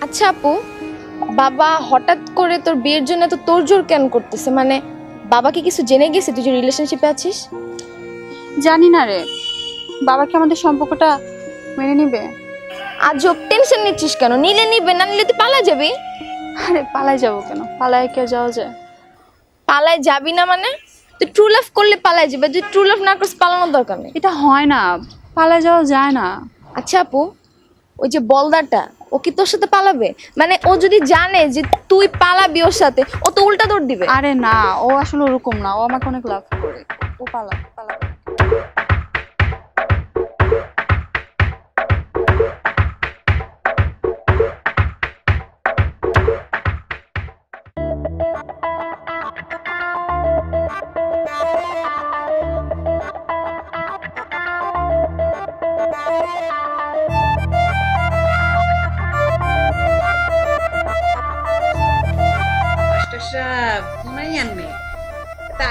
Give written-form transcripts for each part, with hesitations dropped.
আচ্ছা আপু, বাবা হঠাৎ করে তোর বিয়ের জন্য তো তোড়জোড় কেন করতেছে? মানে বাবা কি কিছু জেনে গেছে তুই যে রিলেশনশিপে আছিস? জানি না রে, বাবা কি আমাদের সম্পর্কটা মেনে নিবে? আজব টেনশন নিচ্ছিস কেন? নিলে নিবে, না নিলে তুই পালা যাবি। আরে পালাই যাবো কেন? পালায় কে যাওয়া যায়? পালায় যাবি না মানে? তুই ট্রু লাভ করলে পালায় যাবে, তুই ট্রু লাভ না করিস পালানোর দরকার নেই। এটা হয় না, পালায় যাওয়া যায় না। আচ্ছা আপু, ওই যে বলদাটা ও কি তোর সাথে পালাবে? মানে ও যদি জানে যে তুই পালাবি ওর সাথে, ও তো উল্টা দৌড় দিবে। আরে না, ও আসলে ওরকম না, ও আমাকে অনেক লাভ করে। ও পালাবে।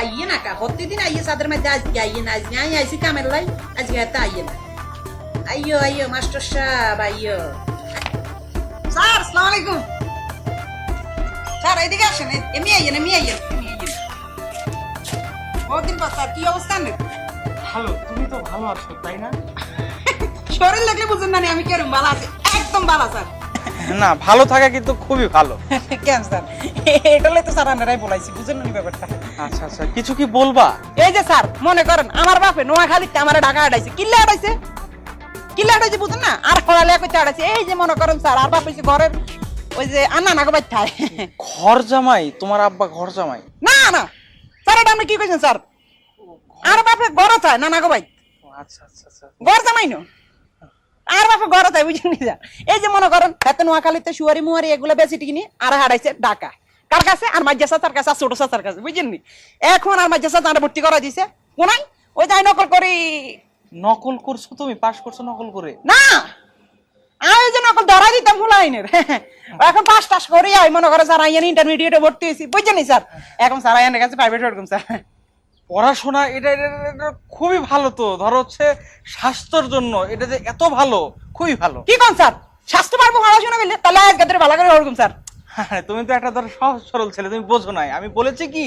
আইয়ে না কা প্রতিদিন আইয়ে সাদের মধ্যে আজকে আইয়ে না আজকে আমি আইসি কামের লাই আজকে এত আইয়ে না আইয়ো আইয়ো মাস্টার সাহেব আইয়ো স্যার আসসালামু আলাইকুম স্যার এদিকে আসেন এমনি আইয়েন বহুদিন পর স্যার কি অবস্থা নেই ভালো, তুমি তো ভালো আছো তাই না? শরীর লাগলে বুঝুন না আমি কেরম ভালো আছি, একদম ভালো স্যার। না, ভালো থাকা কিন্তু খুবই ভালো। কেন স্যার এটালে তো স্যার আনারাই বলাইছি বুঝেন না ব্যাপারটা। আচ্ছা আচ্ছা, কিছু কি বলবা? এই যে স্যার মনে করেন আমার বাপে নোয়াখালীতে আমার ঢাকা আড়াইছে কিল্লা আড়াইছে বুঝেন না, আর খোলালে করতে আড়াইছে। এই যে মনে করেন স্যার আর বাপ ঘরের ওই যে আন্না নাগো বাচ্চায় ঘর জামাই? তোমার আব্বা ঘর জামাই? না না স্যার এটা আপনি কি কইছেন স্যার? আর বাপে ঘর চায় না নাগো ভাই, আচ্ছা আচ্ছা আচ্ছা, ঘর জামাই নো আর বাপে ঘর চায় বুঝেন নি স্যার। এই যে মনে করেন হাতে নোয়াখালীতে শুয়ারি মুয়ারি এগুলো বেশি টিকিনি আর হারাইছে ঢাকা কার কাছে? আর মাজ্জাসা তার কাছে, ছোট চাচার কাছে বুঝেন নি। এখন আর মাজ্জাসা তারা ভর্তি করা দিছে কোনাই ওই যাই নকল করি। নকল করছো তুমি? পাস করছো নকল করে? না আমি যে নকল ধরা দিতাম ফুলাইনের এখন পাস টাস করি আই মনে করে স্যার আইয়ান ইন্টারমিডিয়েটে ভর্তি হয়েছি বুঝছেন স্যার। এখন স্যার আইয়ানের কাছে প্রাইভেট ওরকম স্যার। পড়াশোনা এটা খুবই ভালো তো, ধরো হচ্ছে স্বাস্থ্যের জন্য এটা যে এত ভালো, খুবই ভালো। কি কোন স্যার স্বাস্থ্য পারবো পড়াশোনা করলে তাহলে আজকে ভালো করে ওরকম স্যার। হ্যাঁ, তুমি তো একটা ধরো সহজ সরল ছেলে, তুমি বোঝো নাই। আমি বলেছি কি,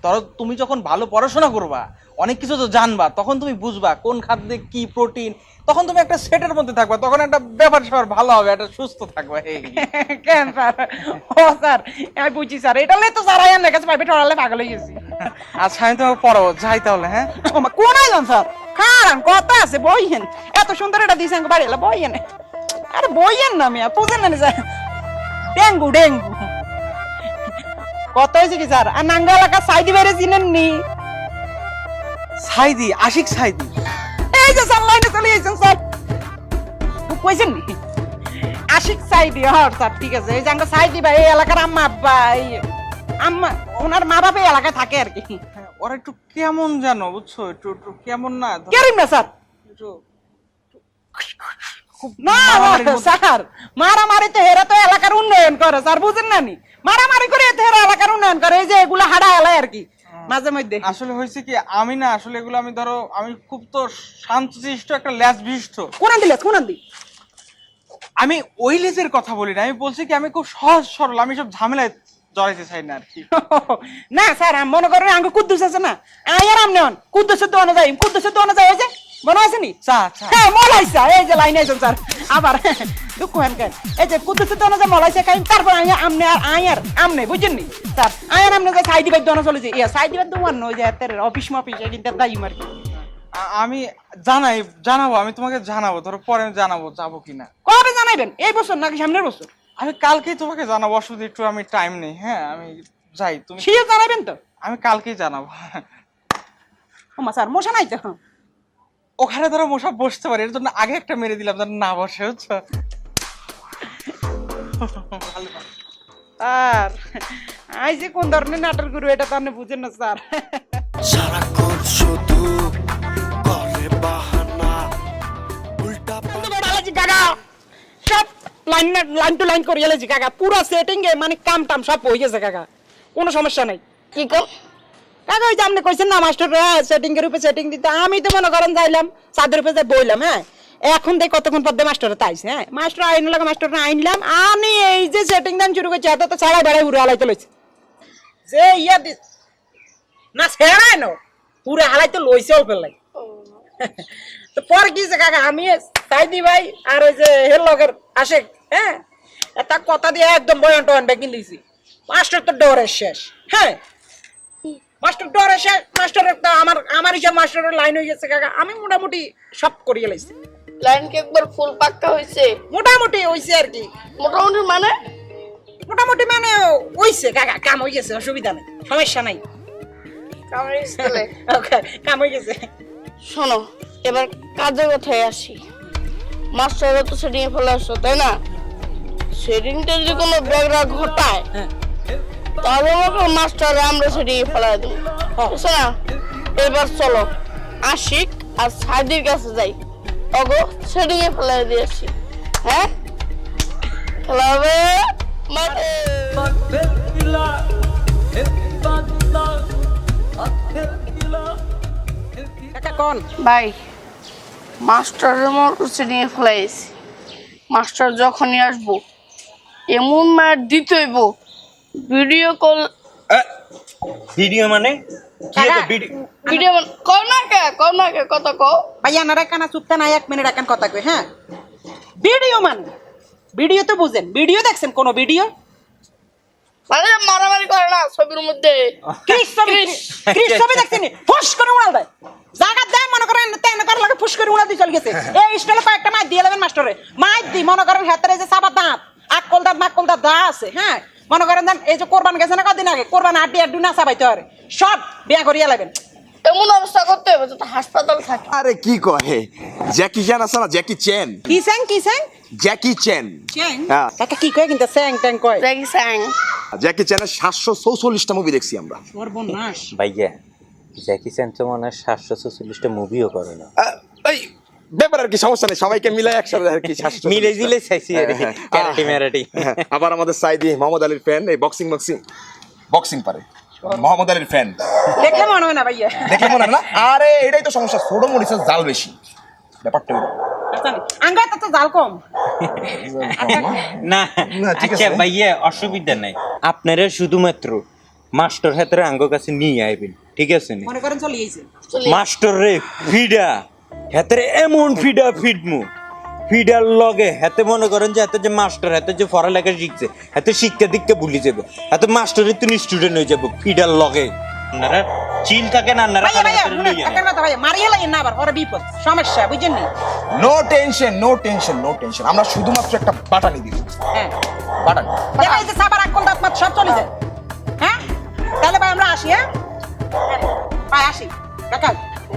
ধরো তুমি যখন ভালো পড়াশোনা করবা, অনেক কিছু তো জানবা, তখন তুমি বুঝবা কোন খাদ্যে কি প্রোটিন, তখন তুমি একটা সেটের মধ্যে থাকবা, তখন একটা ব্যাপার স্যাপার ভালো হবে, একটা সুস্থ থাকবা। এই কেন স্যার? ও স্যার আমি বুঝছি স্যার, এটালে তো স্যার আইয়ানের কাছে প্রাইভেট পড়ালে পাগল হয়ে গেছি। আচ্ছা, আমি তোমাকে পড়াবো, যাই তাহলে। হ্যাঁ, কোন আইলাম স্যার? খারান কথা আছে বইয়েন, এত সুন্দর এটা দিয়েছেন বাড়ি এলা বইয়েন। আরে বইয়েন না মিয়া বুঝেন না স্যার, ডেঙ্গু কত হয়েছে কি স্যার? আর নাঙ্গা এলাকা সাইদি বেড়ে চিনেন নি? সাইদি, আশিক সাইদি। এই যে স্যার লাইনে চলে গেছেন স্যার, কইছেন নি আশিক সাইদি? হ্যাঁ স্যার ঠিক আছে। এই যে আমরা সাইদি ভাই এই এলাকার আম্মা আব্বা, এই আম্মা ওনার মা বাবা এই এলাকায় থাকে আর কি। হ্যাঁ, ওরা একটু কেমন জানো বুঝছো, একটু কেমন না, কেরিম না স্যার? একটু না স্যার মারামারি তো হেরা তো এলাকার উন্নয়ন করে স্যার বুঝেন না নি, মারামারি করে তো হেরা এলাকার উন্নয়ন করে। এই যে এগুলা হাডা এলায় আর কি মাঝে মধ্যে। আসলে হয়েছে কি, আমি না আসলে এগুলো আমি ধরো আমি খুব তো শান্তশিষ্ট একটা ল্যাজ বিশিষ্ট। কোন দি আমি ওই লেজের কথা বলি না, আমি বলছি কি আমি খুব সহজ সরল, আমি সব ঝামেলায় জড়াইতে চাই না আর কি। না স্যার আমি মনে করেন আঙ্গ কুদ্দুস আছে না, আয়ার আমনে হন কুদ্দুসের দোকানে যাই, কুদ্দুসের দোকানে যাই। ওই যে মনে আছে নি? হ্যাঁ মলাইসা, এই যে লাইনে আইছেন স্যার আবার দুঃখ হেন কেন? এই যে কুদ্দুসের দোকানে যে মলাইসা খাই, তারপর আমনে আর আয়ার আমনে বুঝছেন নি স্যার? আয়ার আমনে যে সাইদি ভাই দোকানে চলে যায়, ইয়া সাইদি ভাই দোকান ওই যে এর অফিস মফিস এদিন তার দাই মার কি। আমি জানাবো, আমি তোমাকে জানাবো, ধরো পরে আমি জানাবো যাবো কিনা। কবে জানাইবেন? এই বছর নাকি সামনের বছর? আমি কালকেই তোমাকে জানাবো, অসুবিধা একটু আমি টাইম নেই। হ্যাঁ আমি যাই, তুমি শিওর জানাইবেন তো? আমি কালকেই জানাবো। ওমা স্যার মশা নাই তো? ওখানে ধরো মশা বসতে পারে, এর জন্য আগে একটা মেরে দিলাম যেন না বসে, বুঝছো? স্যার আই যে কোন ধরনের নাটক গুরু এটা তো আপনি বুঝেন না স্যার। সারাক্ষণ শুধু করে বাহানা উল্টা সব লাইন টু লাইন করে এলেছি কাকা, পুরো সেটিং এ মানে কাম টাম সব হয়ে গেছে কাকা, কোনো সমস্যা নাই। কি কর? কাকা ওই যে আপনি কইছেন না মাস্টার সেটিং এর উপরে সেটিং দিতে, আমি তো মনে করেন যাইলাম চাঁদের উপরে যাই বইলাম। হ্যাঁ এখন দেখ কতক্ষণ পর মাস্টার তাইছে, হ্যাঁ মাস্টার আইন লাগে মাস্টার আইনলাম আমি এই যে সেটিং দান শুরু করছি এত তো ছাড়াই বেড়াই উড়ে হালাইতে লইছে যে ইয়া না ছেড়াই না পুরো হালাইতে লইছে অল্প লাই তো পরে কি যে কাকা আমি সাইদি ভাই আর ওই যে হের লগের আশেক, হ্যাঁ এটা কথা দিয়ে একদম বয়ান টয়ান বেকিন দিয়েছি মাস্টার তো ডরে শেষ, হ্যাঁ মাস্টার ডরে শেষ। মাস্টার একটা আমার হিসাব মাস্টারের লাইন হয়ে গেছে কাকা, আমি মোটামুটি সব করিয়ে লাইছি, লাইন কি একবার ফুল পাক্কা হইছে? মোটামুটি হইছে আর কি। মোটামুটি মানে মোটামুটি মানে হইছে কাকা, কাম হয়ে গেছে, অসুবিধা নেই, সমস্যা নাই, কামের স্কুলে কাম হয়ে গেছে। শোনো এবার কাজের কথায় আসি। মাস্টাররা তো সেটিং এ ফেলে আসছো তাই না? সেটিংটা যদি কোনো ব্যাগরা ঘটায় তাহলে আমাকে মাস্টার আমরা সেটিং এ ফেলাই দেবো, বুঝছো না? এবার চলো আশিক আর সাইদির কাছে যাই, অগো সেটিং এ ফেলাই দিয়ে আসি। হ্যাঁ খেলা হবে মাঠে। কাকা কোন ভাই মাস্টারের মতো সেটিংয়ে ফেলাইছি, মাস্টার যখনই আসবো এমন মার দিতে হইব ভিডিও কল। ভিডিও মানে ভিডিও কর না কে কথা কও। ভাইয়া না কানা চুপটা না 1 মিনিট এখন কথা কই, হ্যাঁ ভিডিও মানে ভিডিও তো বুঝেন, ভিডিও দেখছেন কোন ভিডিও মানে মারামারি করে না ছবির মধ্যে। ক্রিস ছবি দেখছেন ফুস করে উড়াল দেয়, জায়গা দেয় মনে করেন তেন করার লাগে ফুস করে উড়াল দিয়ে চলে গেছে। এই স্টাইলে কয়েকটা মাইর দিয়ে দেবেন মাস্টারে, মাইর দি মনে করেন হাতের যে সাবা দাঁত আকল দাঁত নাকল দাঁত দা আছে, হ্যাঁ মনে করেন এই যে কোরবান গেছে না কদিন আগে, কোরবান আড্ডি আড্ডু না চাবাইতে পারে সব বিয়া করিয়া লাগবেন। এমন অবস্থা করতে হবে যাতে হাসপাতাল থাকে। আরে কি কহে জ্যাকি চ্যান আছে না, জ্যাকি চ্যান, কি স্যাং জ্যাকি চ্যান, চ্যাং হ্যাঁ কাকা কি কয় কিন্তু স্যাং ট্যাং কয় দেখি স্যাং জ্যাকি চ্যানের 744টা মুভি দেখছি আমরা। সর্বনাশ ভাইয়া জ্যাকি চ্যান তো মনে হয় 746টা মুভিও করে না। এই ব্যাপার আর কি, সমস্যা নেই, সবাইকে মিলে একসাথে আর কি 744 মিলে জিলে চাইছি আর কি, হ্যাঁ, ক্যারাটি ম্যারাটি। হ্যাঁ, আবার আমাদের সাইদি মোহাম্মদ আলীর ফ্যান, এই বক্সিং পারে মোহাম্মদ আলীর ফ্যান, দেখলে মনে হয় না ভাইয়া, দেখে মনে হয় না? আরে এটাই তো সমস্যা, ছোট মরিচের জাল বেশি, ব্যাপারটা ওই আঙ্গা তো জাল কম। না না, ঠিক আচ্ছা আছে। ভাইয়া অসুবিধা নাই, আপনারা শুধুমাত্র মাস্টার হাতের আঙ্গ কাছে নিয়ে আইবেন, ঠিক আছে নি? মনে করেন চলে গেছে মাস্টার রে ফিডা হাতের এমন ফিডা ফিডমু ফিডার লগে হাতে মনে করেন যে হাতে যে মাস্টার হাতে যে পড়ালেখা শিখছে হাতে শিক্ষা দীক্ষা ভুলে যাবে, হাতে মাস্টারের তুমি স্টুডেন্ট হয়ে যাবো ফিডার লগে। আপনারা চিল থাকেন, আপনারা ভাইয়া ভাইয়া হাতে লইয়া একটা কথা ভাইয়া মারিয়ে লাগেন না আবার ওরা বিপদ সমস্যা বুঝেন নি। নো টেনশন, আমরা শুধুমাত্র একটা বাটানি দিব, হ্যাঁ বাটানি। দেখো এই যে সাবার আকল দাঁত মাত সব চলে যায়, হ্যাঁ তাহলে ভাই আমরা আসি, হ্যাঁ ভাই আসি কাকা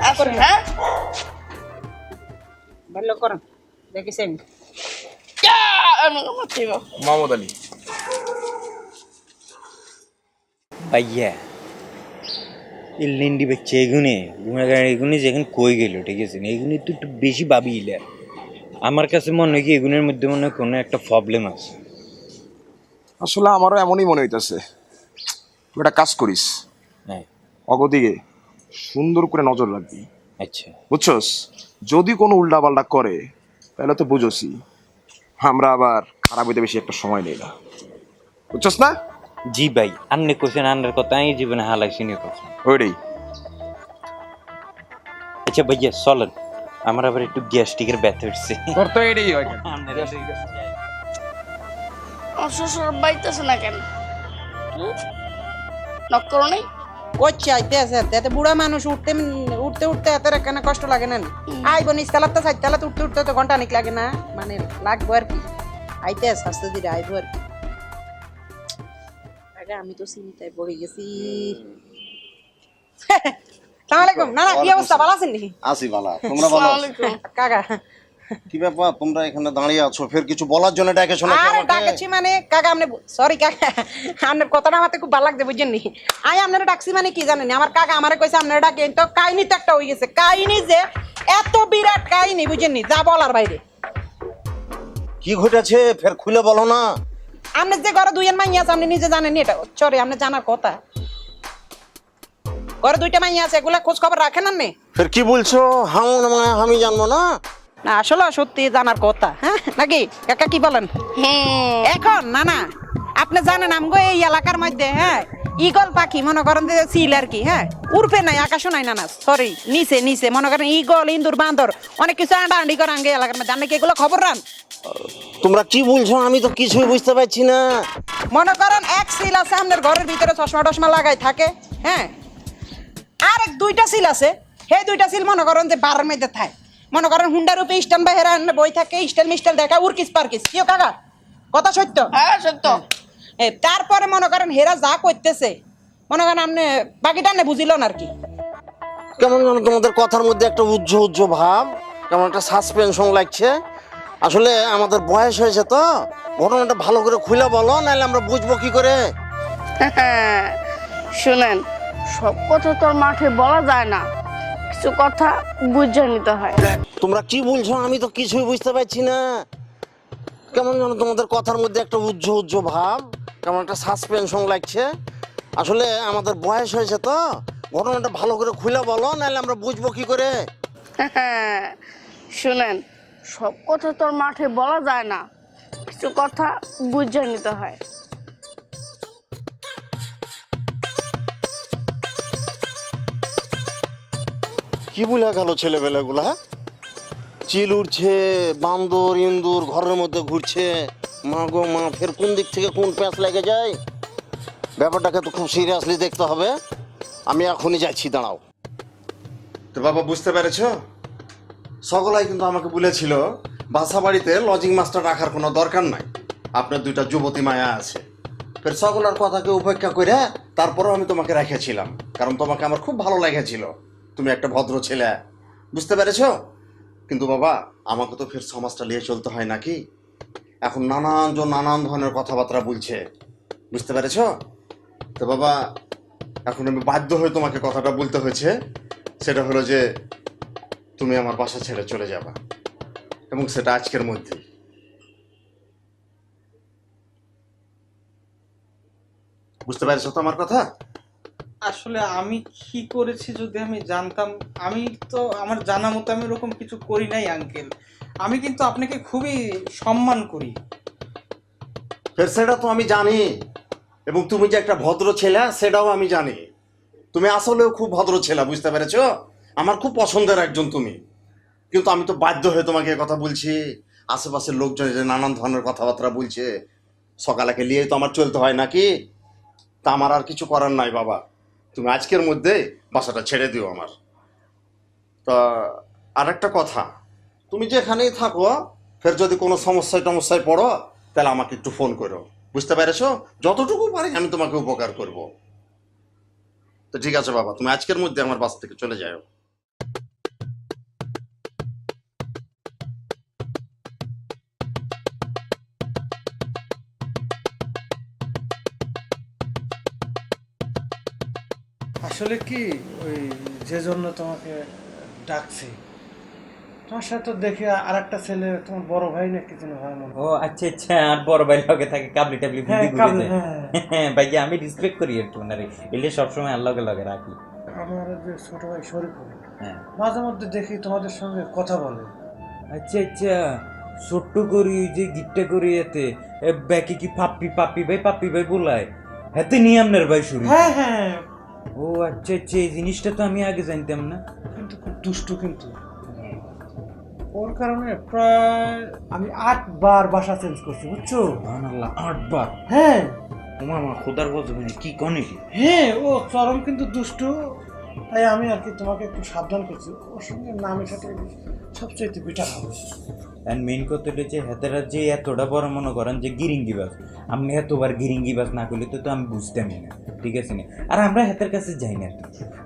আসুন। হ্যাঁ ভালো করেন দেখেছেন মোহাম্মদ আলী ভাইয়া এই লিন্ডি বেচছে এগুনে গুণাগার এগুনে যেখানে কই গেল, ঠিক আছে না? এগুনি তো একটু বেশি ভাবিলে আমার কাছে মনে হয় কি এগুনের মধ্যে মনে হয় কোনো একটা প্রবলেম আছে। আসলে আমারও এমনই মনে হইতেছে, তুই একটা কাজ করিস, হ্যাঁ অগদিকে সুন্দর করে নজর রাখবি, আচ্ছা বুঝছস? যদি কোনো উল্টাপাল্টা করে তাহলে তো বুঝোসি আমরা আবার খারাপ হইতে বেশি একটা সময় নেই না, বুঝছস না? জি ভাই আপনি কোশ্চেন আন্ডার কথা আমি জীবনে হালাইছি নিয়ে কথা। ওইটাই। আচ্ছা ভাইয়া চলেন, আমার আবার একটু গ্যাস্ট্রিকের ব্যথা উঠছে। তোর তো এটাই হয়। শ্বশুর বাইতেছে না কেন? নক করো নাই? কইছে আইতে আছে এতে বুড়া মানুষ উঠতে উঠতে এত কেন কষ্ট লাগে না? আইব নিচ তালাতে সাইড তালাতে উঠতে তো ঘন্টা নিক লাগে না, মানে লাগবো আর কি। আইতে আছে আস্তে ধীরে আইব আর কি। আগে আমি তো চিন্তায় পড়ে গেছি। আসসালামু আলাইকুম। না না কি অবস্থা, ভালো আছেন নাকি? আসি বালা, তোমরা ভালো আছো? কাকা কি ব্যাপার, তোমরা এখানে দাঁড়িয়ে আছো, ফের কিছু বলার জন্য ডাকে শোনা? আরে ডাকছি মানে কাকা আপনি সরি কাকা আপনার কথাটা আমাকে খুব ভালো লাগছে বুঝছেন নি। আই আপনারা ডাকছি মানে কি জানেন, আমার কাকা আমারে কইছে আপনারা ডাকেন, তো কাহিনী তো একটা হয়ে গেছে। কাহিনী যে এত বিরাট কাহিনী বুঝছেন নি, যা বলার বাইরে। কি ঘটেছে ফের খুলে বলো না। আপনি যে ঘরে দুইজন মাইয়া আছে আপনি নিজে জানেন এটা, সরি আপনি জানার কথা। ঘরে দুইটা মাইয়া আছে, এগুলা খোঁজ খবর রাখেন আপনি? ফের কি বলছো? আমি জানবো না। না আসলে সত্যি জানার কথা, হ্যাঁ নাকি কাকা কি বলেন? এখন না না আপনি জানেন আমগো এই এলাকার মধ্যে, হ্যাঁ, ঈগল পাখি মনে করেন যে সিল আর কি, হ্যাঁ, উড়পে নাই আকাশও নাই, না না সরি, নিচে নিচে মনে করেন ঈগল, ইন্দুর, বান্দর অনেক কিছু আন্ডি করে আঙ্গে এলাকার মধ্যে। আপনি কি এগুলো খবর রান? তোমরা কি বলছো আমি তো কিছুই বুঝতে পারছি না। মনে করেন এক সিল আছে আপনার ঘরের ভিতরে, চশমা টশমা লাগাই থাকে, হ্যাঁ, আর এক দুইটা সিল আছে, সেই দুইটা সিল মনে করেন যে বারের মধ্যে থাকে, মনে করেন হুন্ডার উপরে স্ট্যান্ড বাই হেরা বই থাকে, স্টাইল মিস্টাইল দেখা উর্কিস পার্কিস, কেউ কাকা কথা সত্য? হ্যাঁ সত্য। তারপরে মনে করেন হেরা যা করতেছে মনে করেন আপনি বাকিটা না বুঝিলেন আর কি। কেমন যেন তোমাদের কথার মধ্যে একটা উজ্জ্বল ভাব, কেমন একটা সাসপেনশন লাগছে। আসলে আমাদের বয়স হয়েছে তো, ঘটনাটা ভালো করে খুলে বলো, নাহলে আমরা বুঝবো কি করে। শুনেন, সব কথা তোর মাঠে বলা যায় না, কিছু কথা বুঝে নিতে হয়। তোমরা কি বলছো আমি তো কিছুই বুঝতে পারছি না। কেমন যেন তোমাদের কথার মধ্যে একটা উজ্জ্বল ভাব, কেমন একটা সাসপেনশন লাগছে। আসলে আমাদের বয়স হয়েছে তো, ঘটনাটা ভালো করে খুলে বলো, নাহলে আমরা বুঝবো কি করে। শুনেন, সব কথা তোর মাঠে বলা যায় না, কিছু কথা বুঝে নিতে হয়। কি বলে গেল ছেলেবেলাগুলা? চিল উঠছে, বান্দর ইন্দুর ঘরের মধ্যে ঘুরছে, মা গো মা, ফের কোন দিক থেকে কোন প্যাঁচ লেগে যায়। ব্যাপারটাকে তো খুব সিরিয়াসলি দেখতে হবে। আমি এখনই যাচ্ছি, দাঁড়াও। তো বাবা বুঝতে পেরেছো, সকলাই কিন্তু আমাকে বলেছিল বাসা বাড়িতে লজিং মাস্টার রাখার কোনো দরকার নাই, আপনার দুইটা যুবতী মায়া আছে। ফের সকলার কথাকে উপেক্ষা করে তারপরেও আমি তোমাকে রেখেছিলাম, কারণ তোমাকে আমার খুব ভালো লেগেছিল, তুমি একটা ভদ্র ছেলে, বুঝতে পেরেছো? কিন্তু বাবা আমাকে তো ফের সমাজটা নিয়ে চলতে হয় নাকি? এখন নানানজন নানান ধরনের কথাবার্তা বলছে, বুঝতে পেরেছো? তো বাবা এখন আমি বাধ্য হয়ে তোমাকে কথাটা বলতে হয়েছে, সেটা হলো যে তুমি আমার বাসা ছেড়ে চলে যাবা, এবং সেটা আজকের মধ্যে। বুঝতে পেরেছো তো আমার কথা? আসলে আমি কি করেছি যদি আমি জানতাম, আমি তো আমার জানা মতো আমি ওরকম কিছু করি নাই আঙ্কেল। আমি কিন্তু আপনাকে খুবই সম্মান করি। ফের সেটা তো আমি জানি, এবং তুমি যে একটা ভদ্র ছেলে সেটাও আমি জানি। তুমি আসলেও খুব ভদ্র ছেলে, বুঝতে পেরেছো? আমার খুব পছন্দের একজন তুমি। কিন্তু আমি তো বাধ্য হয়ে তোমাকে কথা বলছি, আশেপাশের লোকজন যে নানান ধরনের কথাবার্তা বলছে, সকালেকে নিয়ে তো আমার চলতে হয় নাকি? তা আমার আর কিছু করার নাই বাবা, তুমি আজকের মধ্যে বাসাটা ছেড়ে দিও আমার। তা আর একটা কথা, তুমি যেখানেই থাকো, ফের যদি কোনো সমস্যায় পড়ো তাহলে আমাকে একটু ফোন করো, বুঝতে পেরেছো? যতটুকু পারি আমি তোমাকে উপকার করব। তো ঠিক আছে বাবা, তুমি আজকের মধ্যে আমার বাসা থেকে চলে যাও। আসলে কি ওই যে জন্য তোমাকে ডাকছি, তোমার সাথে দেখে আর একটা ছেলে, তোমার বড় ভাই না কি যেন হয় মনে হয়। ও আচ্ছা আচ্ছা, আর বড় ভাই লগে থাকে কাবলি টাবলি বুদ্ধি হ্যাঁ, ঘুরে কাবলি, যায়। হ্যাঁ। হ্যাঁ ভাইয়া, আমি রেসপেক্ট করি একটু ওনারে, এলে সবসময় আর লগে লগে রাখি। আমার যে ছোট ভাই শরীফুল, হ্যাঁ মাঝে মধ্যে দেখি তোমাদের সঙ্গে কথা বলে। আচ্ছা আচ্ছা, ছোট্ট করি যে গিফটটা করি এতে ব্যাকে কি পাপ্পি ভাই বলায়, হাতে নিয়ে আপনার ভাই শুরু। হ্যাঁ হ্যাঁ, ও আচ্ছা আচ্ছা, এই জিনিসটা তো আমি আগে জানতাম না। কিন্তু খুব দুষ্টু, কিন্তু ওর কারণে প্রায় আমি 8 বার বাসা চেঞ্জ করছি, বুঝছো? সুবহানাল্লাহ, 8 বার? হ্যাঁ মামা খোদার বজবে কি কনে কি? হ্যাঁ, ও চরম কিন্তু দুষ্টু, তাই আমি আর কি তোমাকে একটু সাবধান করছি, ওর সঙ্গে না মেশাতে সবচেয়ে বেটার হবে। আর মেইন কথা হলো যে হেতারা যে এতটা বড় মনে করেন যে গিরিঙ্গিবাজ, আপনি এতবার গিরিঙ্গিবাজ না করলে তো আমি বুঝতামই না, ঠিক আছে না? আর আমরা হেতের কাছে যাই না,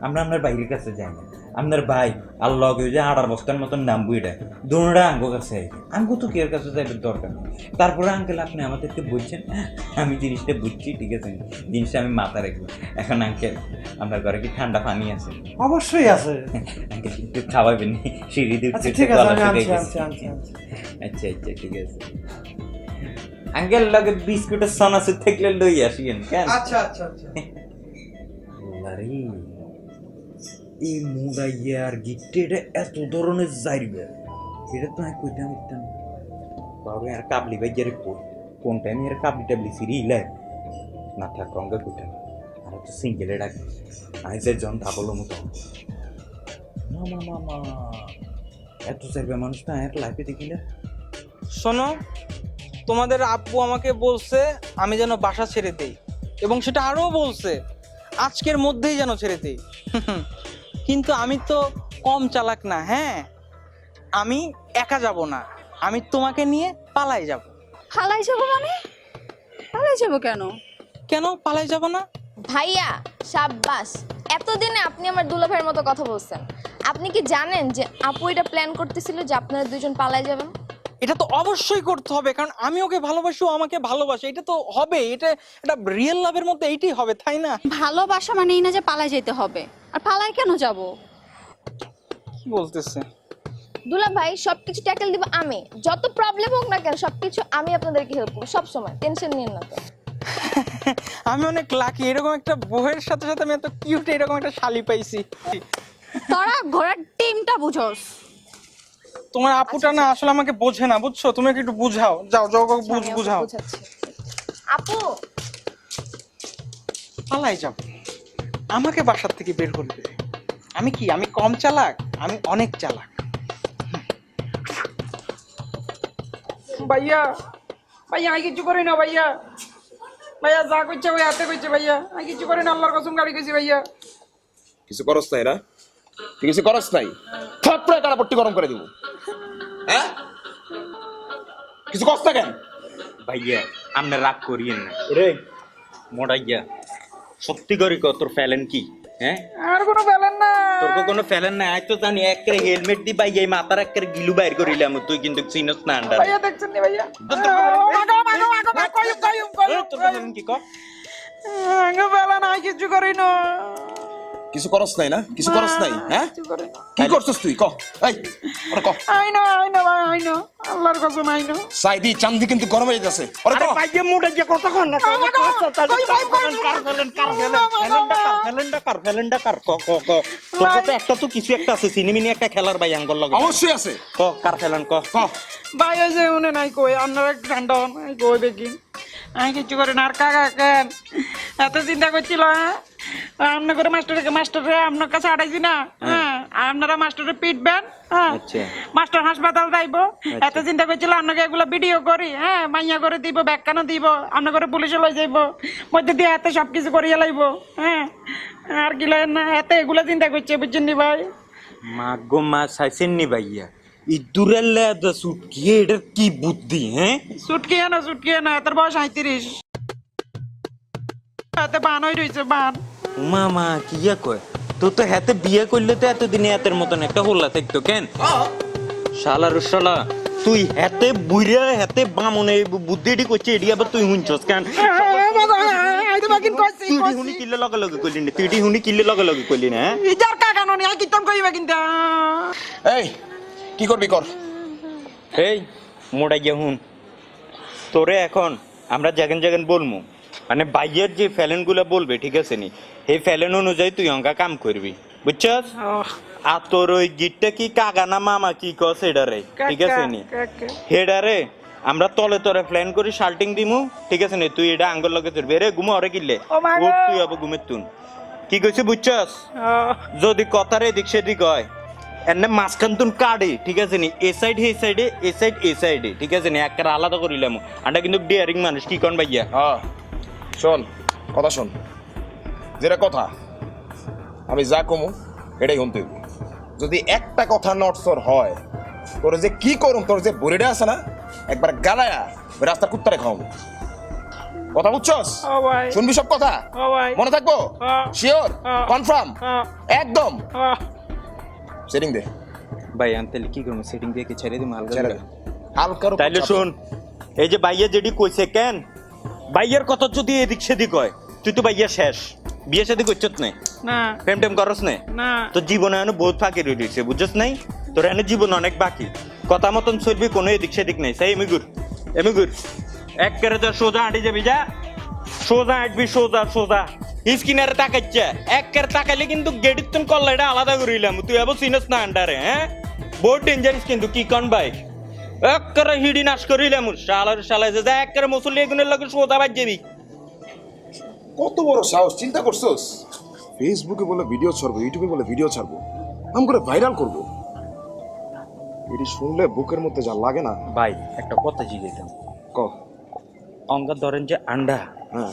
আমরা আপনার বাইরের কাছে যাই না। আপনার ভাই আর লগে যে 8 বস্তার মতন নাম বইটা দোনোটা আঙ্গো কাছে আইবে, আঙ্গো তো কেউ কাছে যাইবার দরকার নেই। তারপরে আঙ্কেল আপনি আমাদেরকে বলছেন, আমি জিনিসটা বুঝছি, ঠিক আছে, জিনিসটা আমি মাথা রাখবো। এখন আঙ্কেল আপনার ঘরে কি ঠান্ডা পানি আছে? অবশ্যই আছে। আঙ্কেল একটু খাওয়াবেন, সিঁড়িতে আচ্ছা ঠিক আছে, আমি আনছি। আচ্ছা আচ্ছা ঠিক আছে আঙ্কেল, লগে বিস্কুটের সনাসে থাকলে লই আসিয়েন কেন? আচ্ছা আচ্ছা আচ্ছা। আরে এই মুড়াইয়ার গিফটের এত ধরনের যাইবে, এটা তো আমি কইতাম বাবু আর কাবলি ভাই যারে কোন টাইমে আর কাবলি টাবলি সিরিলে না থাক রঙে কইতাম আর তো সিঙ্গেলে ডাক আমি যে জন থাকলো মতো মামা এত চাইবে মানুষ না এক লাইফে দেখিলে। শোনো, তোমাদের আব্বু আমাকে বলছে আমি যেন বাসা ছেড়ে দেই, এবং সেটা আরও বলছে আজকের মধ্যেই যেন ছেড়ে দেই। কিন্তু আমি তো কম চালাক না। হ্যাঁ, আমি একা যাব না, আমি তোমাকে নিয়ে পালাই যাব। পালাই যাবো মানে? পালাই যাবো কেন? কেন পালাই যাব না? ভাইয়া সাব্বাস, এতদিনে আপনি আমার দুলাভাইয়ের মতো কথা বলছেন। আপনি কি জানেন যে আপু এটা প্ল্যান করতেছিল যে আপনারা দুজন পালাই যাবেন? এটা তো অবশ্যই করতে হবে, কারণ আমি ওকে ভালোবাসি, ও আমাকে ভালোবাসে। এটা তো হবে, এটা রিয়েল লাভের মধ্যে এইটাই হবে, তাই না? ভালোবাসা মানে এই না যে পালাই যেতে হবে। আর পালাই কেন যাব? কি বলতেছে? দুলাভাই সবকিছু ট্যাকেল দিব আমি, যত প্রবলেম হোক না কেন সবকিছু আমি আপনাদেরকে হেল্প করবো সব সময়, টেনশন নিন না তো। আমি অনেক লাকি, এরকম একটা বউয়ের সাথে সাথে আমি এত কিউট এরকম একটা শালি পাইছি। তোরা ঘোড়ার টিমটা বুঝোস। তোমার আপুটা না আসলে আমাকে বোঝে না, বুঝছো? তুমি একটু বুঝাও, যাও যাও বুঝাও। বুঝাচ্ছি। আপু পালাই যাব, আমাকে বাসার থেকে বের করে দেবে। আমি কি, আমি কম চালাক? আমি অনেক চালাক। ভাইয়া ভাইয়া আমি কিছু করি না ভাইয়া, ভাইয়া যা করছে ওই হাতে করছে ভাইয়া, আমি কিছু করি না, আল্লাহর কসম গাড়ি করছি ভাইয়া। কিছু করস নাই না? তুই কিছু করস নাই? থাপড়ে কারাপট্টি গরম করে দিব। হ্যাঁ, কিছু করস না কেন? ভাইয়া আপনি রাগ করিয়েন না রে মোড়াইয়া, সত্যি করি তোর ফেলেন কি? হ্যাঁ, আর কোনো ফেলেন না, তোর কোনো ফেলেন না। আই তো জানি একের হেলমেট দি ভাই এই মাথার একের গিলু বাইর করিলাম, তুই কিন্তু চিনস না আন্ডার। ভাইয়া দেখছেন নি ভাইয়া? কি কর ফেলেন, আমি কিছু করি না। কিছু করস নাই না? কিছু করস নাই? হ্যাঁ, কি করছিস তুই? ক এই ওরে ক। আই নো ভাই, আই নো, আল্লাহর কসম আই নো। সাইদি চাঁদি কিন্তু গরম হয়ে যাচ্ছে। ওরে ক। ভাইয়া মোড়াইয়া কত কোন না একটা তো কিছু একটা আছে, সিনেমিনি একটা খেলার ভাই আঙ্গল লাগে অবশ্যই আছে। ক কার ফেলেন ক। ভাই ওই যে উনি নাই কই, আপনারা একটু ঠান্ডা হন, কই দেখি। আমি কিছু করি না। আর কাকা কেন এত চিন্তা করছিল? হ্যাঁ, আপনার করে মাস্টারে আপনার কাছে আটাইছি না? হ্যাঁ, আপনারা মাস্টারে পিটবেন। হ্যাঁ, মাস্টার হাসপাতাল যাইব, এত চিন্তা করছিল আপনাকে এগুলো ভিডিও করি। হ্যাঁ, মাইয়া করে দিব, ব্যাখ্যানো দিব, আপনার করে পুলিশে লই যাইব, মধ্যে দিয়ে এত সবকিছু করিয়া লাইব। হ্যাঁ, আর কি লাগে না, এত এগুলো চিন্তা করছে, বুঝছেন নি ভাই? মা গো মা চাইছেন নি ভাইয়া ইদুরের লেদা সুটকি, এটার কি বুদ্ধি? হ্যাঁ, সুটকি না, এত বয়স 37, এত বান হয়ে রয়েছে, বান। মামা কি কয় তো হাতে বিয়ে করলে তো এতদিনে হাতের মতন একটা হোল্লা থাকতো কেন? শালা রুশালা তুই হাতে বুইরা হাতে বামনে বুদ্ধিটি করছে, এটি আবার তুই হুনছস কেন? তুই হুনি কিল্লে লগে লগে কইলি না, তুই হুনি কিল্লে লগে লগে কইলি না? ইদার কাকা ননি আই কিতম কইবা কিন্তু। এই কি করবি কর। এই মোড়া গিয়া হুন, তোরে এখন আমরা জাগান বলমু, মানে বাইয়ের যে ফ্যালেন গুলা বলবে, ঠিক আছে নি, এই ফ্যালেন অনুযায়ী তুই অঙ্কা কাম করবি, বুঝছস? আর তোর ওই গিটটা কি কাকা না মামা কি কস এডারে, ঠিক আছে নি, হেডারে আমরা তলে তলে প্ল্যান করি শাল্টিং দিমু, ঠিক আছে নি, তুই এটা আঙ্গুল লগে ধরবি। রে ঘুমো ওরে কিনলে তুই আবার ঘুমের তুন কি কইছি, বুঝছস? যদি কথার এদিক সেদিক হয় এনে মাঝখান তুন কাটে, ঠিক আছে নি, এ সাইড এই সাইডে, এ সাইড এই সাইডে, ঠিক আছে নি, একটা আলাদা করিলাম। আন্ডা কিন্তু ডিয়ারিং মানুষ, কি কন ভাইয়া? শোন কথা শোন, যেটা কথা আমি যা কমু এটাই শুনতে হইব। যদি একটা কথা নটসর হয়, তোর যে কি করুম, তোর যে বড়িটা আছে না, একবার গালায়া রাস্তার কুত্তারে খাওয়াবো। কথা বুঝছস? শুনবি সব কথা, মনে থাকবো? শিওর? কনফার্ম? একদম। সেটিং দে ভাই আনতেলে কি করবো, সেটিং দিয়ে কি ছেড়ে দিই হালকা। তাইলে শোন, এই যে ভাইয়া যেটি কইছে কেন, ভাইয়ার কথা যদি এদিক সেদিক হয়, তুই তো ভাইয়া শেষ, বিয়ে শাদী করছত নাই, প্রেম টেম করস নাই, তোর জীবনে এনে বহুত ফাঁকি রয়েছে, বুঝছস নাই? তোর এনে জীবন অনেক বাকি, কথা মতন চলবি, কোনো এদিক সেদিক নাই। সেই এমিগুর এক করে যা সোজা হাঁটি যাবি, যা সোজা হাঁটবি, সোজা স্কিনারে তাকাইছে এক করে তাকাইলে কিন্তু গেটির তুন কল্লাটা আলাদা করিলাম, তুই আবার চিনস না আন্ডারে। হ্যাঁ, বহুত ডেঞ্জারাস কিন্তু কি কোন ভাই একবারে হিডি নাশ করিলাম শালার যে একবারে মুসল্লি এগুনের লগে সোজা বাজ যাবি। কত বড় সাহস, চিন্তা করছোস? ফেসবুকে বলে ভিডিও ছাড়বো, ইউটিউবে বলে ভিডিও ছাড়বো, আম করে ভাইরাল করবো। এটি শুনলে বুকের মধ্যে যা লাগে না। ভাই একটা কথা জিজ্ঞেসাম, ক। অঙ্গা ধরেন যে আন্ডা, হ্যাঁ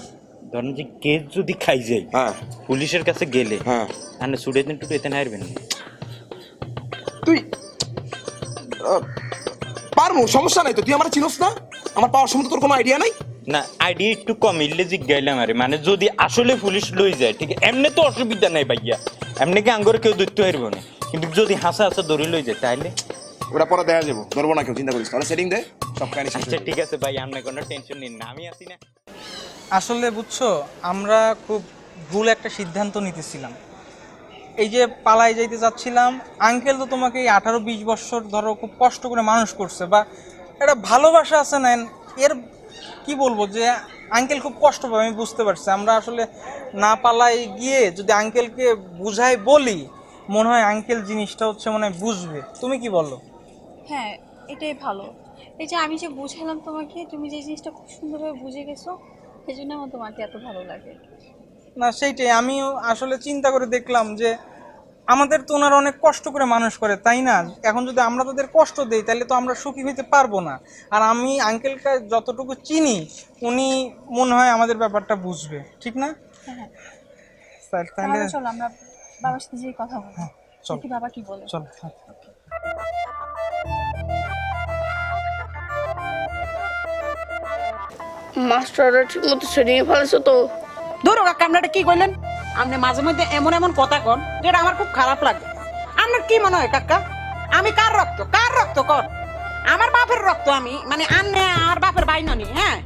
ধরেন যে কেস যদি খাই যাই, হ্যাঁ পুলিশের কাছে গেলে, হ্যাঁ আনে সুডেতেন টুডেতেন হারবেন তুই পারবো, সমস্যা নাই তো। তুই আমার চিনোস না, আমার পাওয়ার সম্বন্ধে তোর কোনো আইডিয়া নাই? না আইডিয়া একটু কম ইল্লে জিজ্ঞাইলাম আরে, মানে যদি আসলে পুলিশ লই যায় ঠিক এমনি তো অসুবিধা নাই ভাইয়া, এমনি কি আঙ্গরে কেউ ধরতে পারবো না, কিন্তু যদি হাসা হাসা ধরে লই যায় তাহলে ওটা পরে দেখা যাবো, ধরবো না কেউ, চিন্তা করিস। তাহলে সেটিং দে, সব কাহিনী শেষ হয়ে আচ্ছা যাবে। ঠিক আছে ভাই, আপনি কোনো টেনশন নিন না, আমি আছি না। আসলে বুঝছো, আমরা খুব ভুল একটা সিদ্ধান্ত নিতেছিলাম। এই যে পালাই যাইতে চাচ্ছিলাম, আঙ্কেল তো তোমাকে এই 18-20 বছর ধরো খুব কষ্ট করে মানুষ করছে, বা একটা ভালোবাসা আছে না, এর কি বলবো যে আঙ্কেল খুব কষ্ট পাবে, আমি বুঝতে পারছি। আমরা আসলে না পালাই গিয়ে যদি আঙ্কেলকে বুঝাই বলি, মনে হয় আঙ্কেল জিনিসটা হচ্ছে মনে হয় বুঝবে। তুমি কি বলো? হ্যাঁ, এটাই ভালো। এই যে আমি যে বুঝালাম তোমাকে, তুমি যে জিনিসটা খুব সুন্দরভাবে বুঝে গেছো, সেই জন্য আমার তোমাকে এত ভালো লাগে। না সেইটাই, আমিও আসলে চিন্তা করে দেখলাম যে আমাদের তো ওনারা অনেক কষ্ট করে মানুষ করে, তাই না? এখন যদি আমরা তাদের কষ্ট দেই তাহলে তো আমরা সুখী হইতে পারবো না। আর আমি আঙ্কেলকে যতটুকু চিনি, উনি মনে হয় আমাদের ব্যাপারটা বুঝবে, ঠিক না? হ্যাঁ, তাহলে তাহলে চলো আমরা বাবার সাথে যে কথা বলি, চল দেখি বাবা কি বলে। চল। মাস্টাররা ঠিক মতো সেটিং ফেলেছো তো? ধরো কাকা, আপনারা কি কইলেন? আপনি মাঝে মধ্যে এমন এমন কথা কন যেটা আমার খুব খারাপ লাগে। আপনার কি মনে হয় কাকা, আমি কার রক্ত কর? আমার বাপের রক্ত আমি, মানে আন্নে আমার বাপের বাইননি। হ্যাঁ,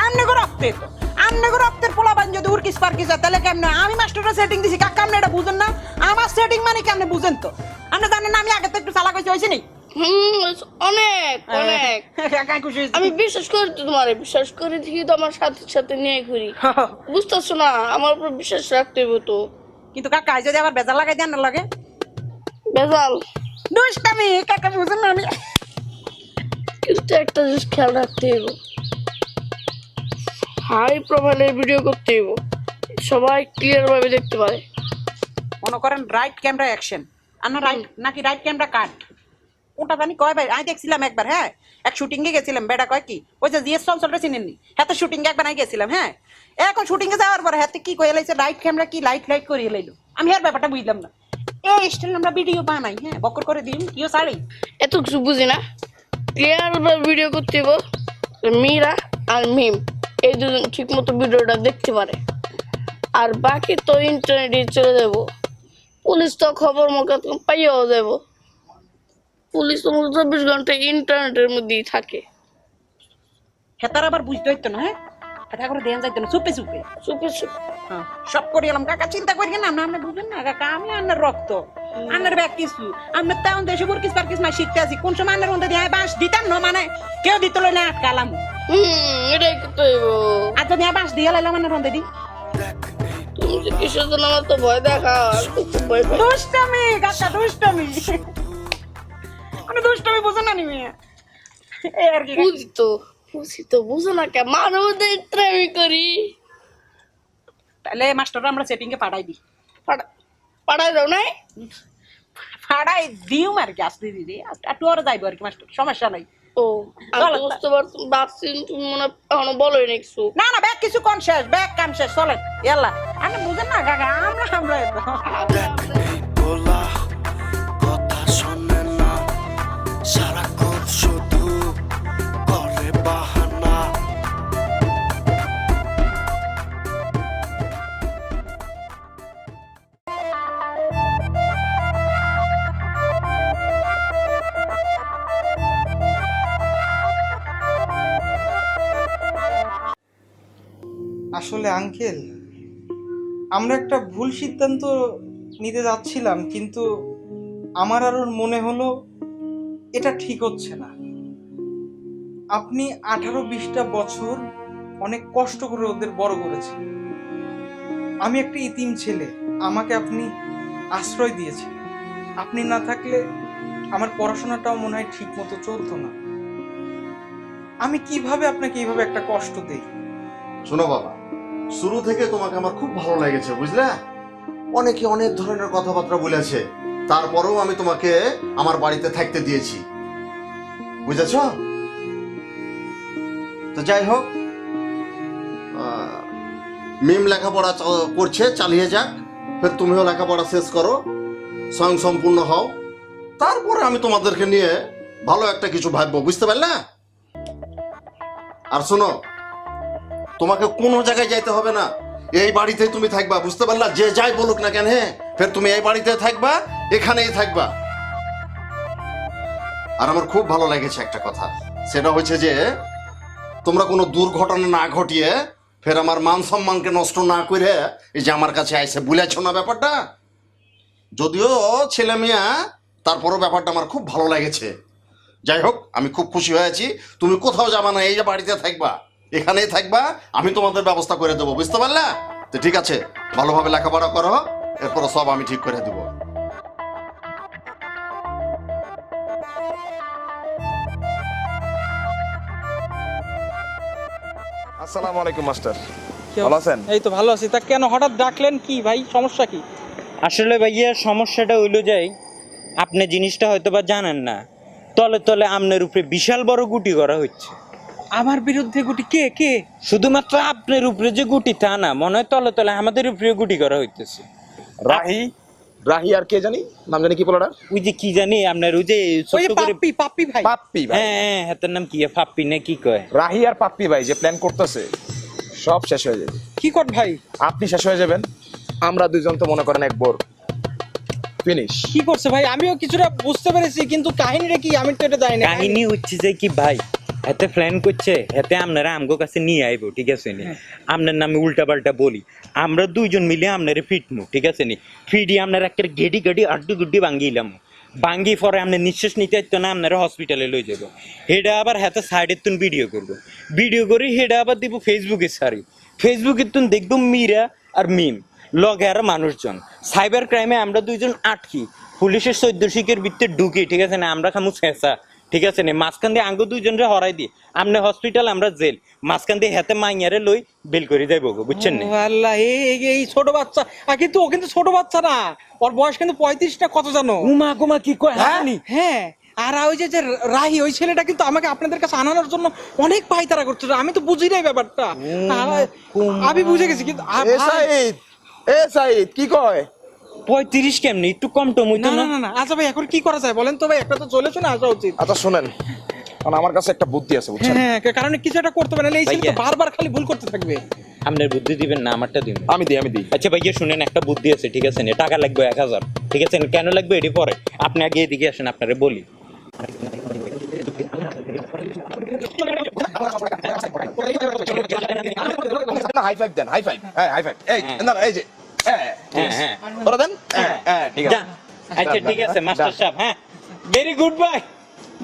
আন্নেগো রক্তে তো, আন্নেগো রক্তের পোলাবান যদি উর্কিস পার্কিস হয় তাহলে কেমনে? আমি মাস্টাররা সেটিং দিছি কাকা, আপনি এটা বুঝেন না? আমার সেটিং মানে কি আপনি বুঝেন তো? আপনি জানেন না আমি আগে তো একটু চালাক হয়েছি নি? অনেক অনেক কাকা খুশি হয়েছি। আমি বিশ্বাস করি তো তোমারে, বিশ্বাস করি দেখি তো আমার সাথে সাথে নিয়ে ঘুরি। বুঝতেছো না, আমার উপর বিশ্বাস রাখতে হইব তো। কিন্তু কাকা যদি আবার বেজা লাগাই দেন না লাগে বেজাল দুষ্টামি, কাকা বুঝেন না? আমি কিন্তু একটা জিনিস খেয়াল রাখতে হইব, হাই প্রোফাইলের ভিডিও করতে হইব, সবাই ক্লিয়ার ভাবে দেখতে পারে। মনে করেন রাইট ক্যামেরা অ্যাকশন, আনা রাইট নাকি রাইট ক্যামেরা কাট, ওটা জানি কয় ভাই। আমি দেখছিলাম একবার, হ্যাঁ, এক শুটিং এ গেছিলাম। বেটা কয় কি, ওই যে জিএস চলছলটা চিনেননি? হ্যাঁ, তো শুটিং এ একবার আমি গেছিলাম। হ্যাঁ, এখন শুটিং এ যাওয়ার পরে হাতে কি কয়ে লাইছে, রাইট ক্যামেরা কি লাইট করিয়ে লাইলো। আমি আর ব্যাপারটা বুঝলাম না। এই স্টাইল আমরা ভিডিও বানাই, হ্যাঁ, বকর করে দিই, কিও ছাড়ি। এত কিছু বুঝি না, ক্লিয়ার ভিডিও করতে হইব, মীরা আর মিম এই দুজন ঠিক মতো ভিডিওটা দেখতে পারে, আর বাকি তো ইন্টারনেটে চলে যাব। পুলিশ তো খবর মুখে পাইয়াও যাব, পুলিশ তো 24 ঘন্টা ইন্টারনেটের মধ্যেই থাকে। হেতার আবার বুঝতে হইতো না। হ্যাঁ, এটা করে দেন যাইতো না, চুপে চুপে চুপে চুপে হ্যাঁ, সব করে এলাম। কাকা চিন্তা করি না, আপনি বুঝেন না কাকা, আমি আন্নার রক্ত, আন্নার ব্যাগ কিছু। আমরা তেমন দেশে বুরকিস পার্কিস মাই শিখতে আছি। কোন সময় আন্নার মধ্যে দিয়ে বাঁশ দিতাম না, মানে কেউ দিত না, আটকালাম। এটাই করতে হইব। আর যদি বাঁশ দিয়ে লাইলাম আন্নার মধ্যে দি, তুমি যে কিসের জন্য আমার তো ভয় দেখা, ভয় পাই। দুষ্টামি কাকা, দুষ্টামি। আমি দুষ্টামি বুঝেন না নিমি, এই আর কি। বুঝি তো বুঝো না কে, মানব ট্রাই করি। তাহলে মাস্টাররা আমরা সেটিং এ পাঠাই দিই। পাঠাই দাও নাই, পাঠাই দিও আর কি, আসতে দিদি একটু আর যাইবো আর কি মাস্টার, সমস্যা নাই। ও আমি বুঝতে পারছি, ভাবছি তুমি মনে হয় এখনো বলোই না কিছু। না না, ব্যাগ কিছু কোন শেষ, ব্যাগ কাম শেষ, চলেন ইয়াল্লা। আপনি বুঝেন না কাকা, আমরা বলা কথা শোনে না, সারাক্ষণ শুধু করে বাহানা। আসলে আঙ্কেল, আমরা একটা ভুল সিদ্ধান্ত নিতে যাচ্ছিলাম, কিন্তু আমার আরো মনে হলো এটা ঠিক হচ্ছে না। আপনি 18-20টা বছর অনেক কষ্ট করে ওদের বড় করেছেন। আমি একটা ইতিম ছেলে, আমাকে আপনি আশ্রয় দিয়েছেন। আপনি না থাকলে আমার পড়াশোনাটাও মনে হয় ঠিক মতো চলতো না। আমি কিভাবে আপনাকে এইভাবে একটা কষ্ট দেই? শোনো বাবা, শুরু থেকে তোমাকে আমার খুব ভালো লেগেছে, বুঝলে? অনেকে অনেক ধরনের কথাবার্তা বলেছে, তারপরেও আমি তোমাকে আমার বাড়িতে থাকতে দিয়েছি, বুঝেছ? তো যাই হোক, মিম লেখাপড়া করছে, চালিয়ে যাক, ফের তুমিও লেখাপড়া শেষ করো, স্বয়ং সম্পূর্ণ হও, তারপরে আমি তোমাদেরকে নিয়ে ভালো একটা কিছু ভাববো, বুঝতে পারলে? আর শোনো, তোমাকে কোনো জায়গায় যাইতে হবে না, এই বাড়িতেই তুমি থাকবা, বুঝতে পারলা? যে যাই বলুক না কেন, হ্যাঁ, ফের তুমি এই বাড়িতে থাকবা, এখানেই থাকবা। আর আমার খুব ভালো লেগেছে একটা কথা, সেটা হচ্ছে যে তোমরা কোনো দুর্ঘটনা না ঘটিয়ে ফের আমার মান সম্মানকে নষ্ট না করে এই যে আমার কাছে আইসে বুঝেছো না ব্যাপারটা? যদিও ছেলে মেয়ে, তারপরও ব্যাপারটা আমার খুব ভালো লেগেছে। যাই হোক, আমি খুব খুশি হয়েছি। তুমি কোথাও যাবা না, এই যে বাড়িতে থাকবা, এখানেই থাকবা, আমি তোমাদের ব্যবস্থা করে দেবো, বুঝতে পারলে? তো ঠিক আছে, ভালোভাবে লেখাপড়া করো, এরপরে সব আমি ঠিক করে দেবো। আসসালামু আলাইকুম মাস্টার, ভালো আছেন? এই তো ভালো আছি। তা কেন হঠাৎ ডাকলেন, কি ভাই সমস্যা কি? আসলে ভাইয়া সমস্যাটা হইলো যাই, আপনি জিনিসটা হয়তো বা জানেন না, তলে তলে আমনের উপরে বিশাল বড় গুটি করা হচ্ছে। আমার বিরুদ্ধে গুটি? কে কে? শুধুমাত্র আপনার উপরে যে গুটি তা না, মনে হয় তলে তলে আমাদের উপরে গুটি করা হইতেছে। রাহি, রাহি আর কে জানি নাম জানি, কি বলরা? ওই যে কি জানি আপনার ওই যে ওই যে পাপ্পি, পাপ্পি ভাই। পাপ্পি ভাই। হ্যাঁ, হাতের নাম কি, পাপ্পি না কি কয়? রাহি আর পাপ্পি ভাই যে প্ল্যান করতেছে, সব শেষ হয়ে যাবে। কি কর ভাই? আপনি শেষ হয়ে যাবেন, আমরা দুইজন তো মনে করেন একবার ফিনিশ। কি করছে ভাই? আমিও কিছুটা বুঝতে পেরেছি, কিন্তু কাহিনীটা কি আমি তো এটা জানি না। কাহিনী হচ্ছে যে কি ভাই, হাতে প্ল্যান করছে, হাতে আপনারা আমগো কাছে নিয়ে আইবো, ঠিক আছে নি? আপনার নামে উল্টা পাল্টা বলি, আমরা দুইজন মিলে আপনারে ফিটমু, ঠিক আছে নি? ফিডি আপনার একটা গেডি গাড়ি আড্ডি গুড্ডি ভাঙ্গিলাম, ভাঙ্গি পরে আপনি নিঃশ্বাস নিতে হইতো না, আপনারা হসপিটালে লই যাবো। হেডা আবার হাতে সাইডের তুন ভিডিও করবো, ভিডিও করে হেডা আবার দিব ফেসবুকে সারি, ফেসবুকে তুন দেখবো মীরা আর মিম লগে আরো মানুষজন। সাইবার ক্রাইমে আমরা দুইজন আটকি, পুলিশের 14 শিখের ভিতরে ঢুকি, ঠিক আছে না? আমরা খামু শেষা, ঠিক আছে না? মাঝখান দিয়ে আঙ্গ দুইজনরে হরাই দিই, আপনি হসপিটাল আমরা জেল, মাঝখান দিয়ে হাতে মাইয়ারে লই বেল করে যাইব, বুঝছেন না? আল্লাহ, এই ছোট বাচ্চা, কিন্তু ও কিন্তু ছোট বাচ্চা না, ওর বয়স কিন্তু 35টা, কত জানো? উমা গুমা কি কয়? হ্যাঁ, আর ওই যে রাহি, ওই ছেলেটা কিন্তু আমাকে আপনাদের কাছে আনানোর জন্য অনেক পায়তারা করছিল, আমি তো বুঝি নাই ব্যাপারটা। আমি বুঝে গেছি, কিন্তু এ সাইদ কি কয়? 35 কেমনি, একটু কম টম হইতো না না? না না, আচ্ছা ভাই, এখন কি করা যায় বলেন তো ভাই? একটা তো চলে শুনে আসা উচিত। আচ্ছা শুনেন, কারণ আমার কাছে একটা বুদ্ধি আছে, বুঝছেন? হ্যাঁ, কারণ কিছু একটা করতে পারে না, এই ছেলে তো বারবার খালি ভুল করতে থাকবে। আপনার বুদ্ধি দিবেন না, আমারটা দিবেন। আমি দিই। আচ্ছা ভাইয়া শুনেন, একটা বুদ্ধি আছে, ঠিক আছে না? টাকা লাগবে 1000, ঠিক আছে? কেন লাগবে এটি পরে, আপনি আগে এদিকে আসেন, আপনারে বলি। হাই ফাইভ দেন, হাই ফাইভ। হ্যাঁ, হাই ফাইভ। এই না, এই যে হ্যাঁ করে দেন। হ্যাঁ, ঠিক আছে। আচ্ছা ঠিক আছে মাস্টার সাহেব, হ্যাঁ, ভেরি গুড বাই।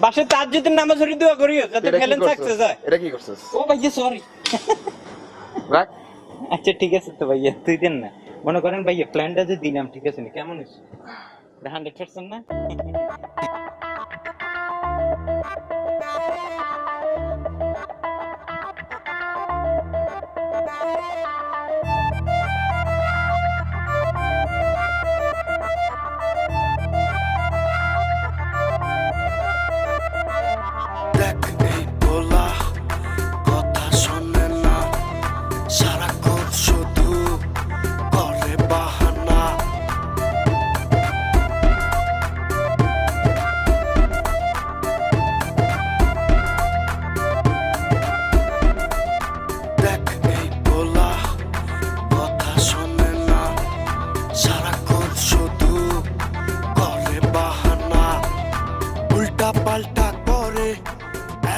বাসে তাজ্জুদের নামাজ পড়ে দোয়া করিও যাতে ফেলেন সাকসেস হয়। এটা কি করছিস? ও ভাইয়া সরি। রাখ। আচ্ছা ঠিক আছে তো ভাইয়া, তুই দেন না, মনে করেন ভাইয়া প্ল্যানটা যে দিলাম, ঠিক আছে না? কেমন হয়েছে? 100% না? দেখ এই বলা কথা শোনে না, সারাক্ষণ শুধু করে বাহানা। দেখ এই বলা কথা শোনে না, সারাক্ষণ শুধু করে বাহানা, উল্টা পাল্টা করে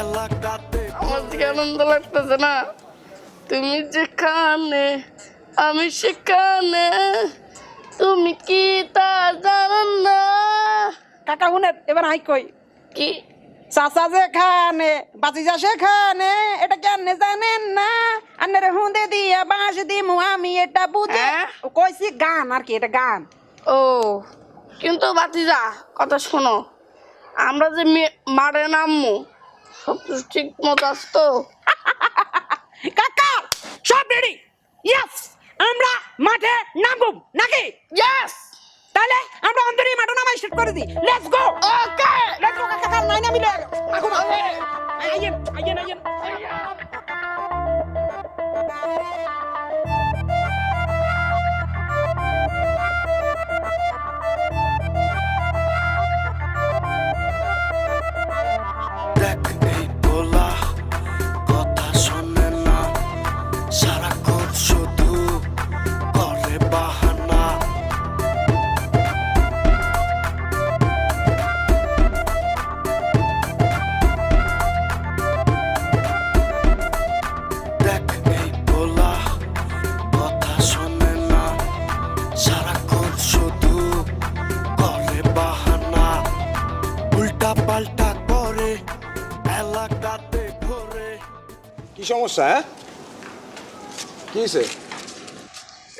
এলাকাতে। আমার যে আনন্দ লাগতেছে না, তুমি যেখানে আমি সেখানে, তুমি কি তা জানো না? কাকা শুনেন, এবার হাই কই, কি চাচা যেখানে বাচিজা সেখানে, এটা কেন জানেন না? আন্নারে হুঁদে দিয়া বাঁশ দিমু আমি, এটা বুঝে কইছি গান আর কি, এটা গান। ও, কিন্তু বাতিজা কথা শোনো, আমরা যে মাঠে নামবো সব কিছু ঠিক মতো আছে তো? কাকা সব রেডি। ইয়েস, আমরা মাঠে নামবো নাকি? ইয়েস। তাহলে আমরা অন্তরেই মাঠে নামাই স্টার্ট করে দিই। Let's go. Okay. Let's go কাকা, নাই না মিলে এখন আইয়েন আইয়েন আইয়েন। দেখ এই পোলা কথা শোনে না, সারাক্ষণ শুধু করে বাহানা। দেখ এই পোলা কথা শোনে না, সারাক্ষণ শুধু করে বাহানা, উল্টা পাল্টা করে এলাকাতে ঘোরে। কি সমস্যা? হ্যাঁ, কি হয়েছে?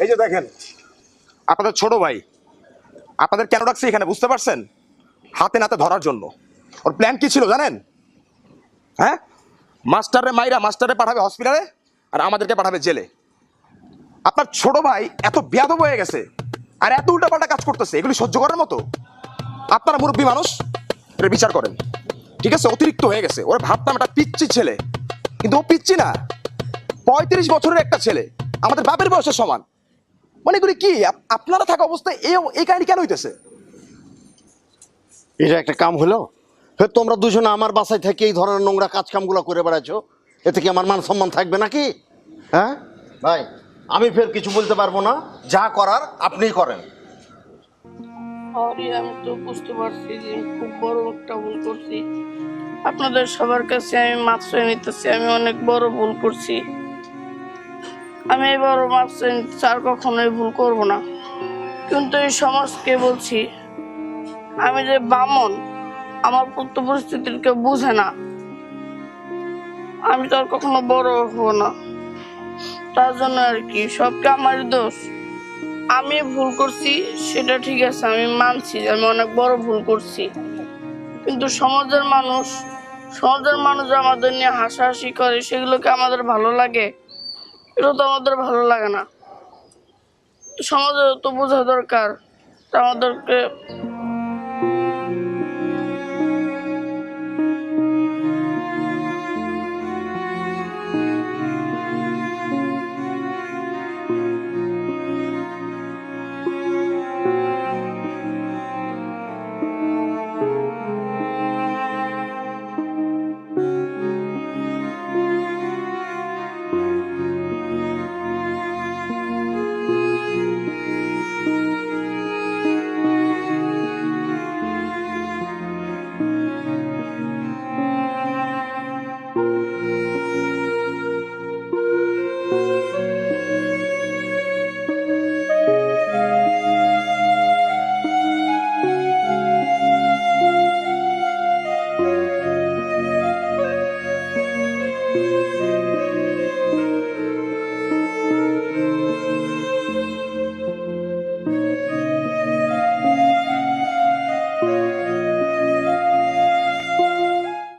এই যে দেখেন, আপনাদের ছোট ভাই আপনাদের কেন ডাকছে এখানে বুঝতে পারছেন? হাতে নাতে ধরার জন্য। ওর প্ল্যান কি ছিল জানেন? হ্যাঁ, মাস্টারে মাইরা মাস্টারে পাঠাবে হসপিটালে আর আমাদেরকে পাঠাবে জেলে। আপনার ছোট ভাই এত বেয়াদব হয়ে গেছে আর এত উল্টাপাল্টা কাজ করতেছে, এগুলি সহ্য করার মতো? আপনারা মুরব্বী মানুষ, এটা বিচার করেন। ঠিক আছে, অতিরিক্ত হয়ে গেছে। ওরা ভাবতাম একটা পিচ্ছি ছেলে, কিন্তু ও পিচ্ছি না, 35 বছরের একটা ছেলে, আমাদের বাপের বয়সের সমান। মানে এগুলি কি আপনারা থাকা অবস্থায় এই কাহিনী কেন হইতেছে? এটা একটা কাম হলো? ফের তোমরা দুজনে আমার বাসায় থেকে এই ধরনের নোংরা কাজ কামগুলো করে বেড়াচ্ছো, এতে কি আমার মান সম্মান থাকবে নাকি? হ্যাঁ ভাই, আমি ফের কিছু বলতে পারবো না, যা করার আপনিই করেন। সরি, আমি তো বুঝতে পারছি যে আমি খুব বড় একটা ভুল করছি। আপনাদের সবার কাছে আমি মাপ চেয়ে নিতেছি, আমি অনেক বড় ভুল করছি। আমি এবার মাপ চেয়ে নিতেছি, আর কখনোই ভুল করব না। কিন্তু এই সমাজকে বলছি, আমি যে বামন, আমার পুত্র পরিস্থিতির কেউ বুঝে না, আমি তো আর কখনো বড় হব না। তার জন্য আর কি, সবকে আমার দোষ। আমি ভুল করছি সেটা ঠিক আছে, আমি মানছি যে আমি অনেক বড় ভুল করছি। কিন্তু সমাজের মানুষ আমাদের নিয়ে হাসাহাসি করে, সেগুলোকে আমাদের ভালো লাগে? এটা তো আমাদের ভালো লাগে না। সমাজের তো বোঝা দরকার, আমাদেরকে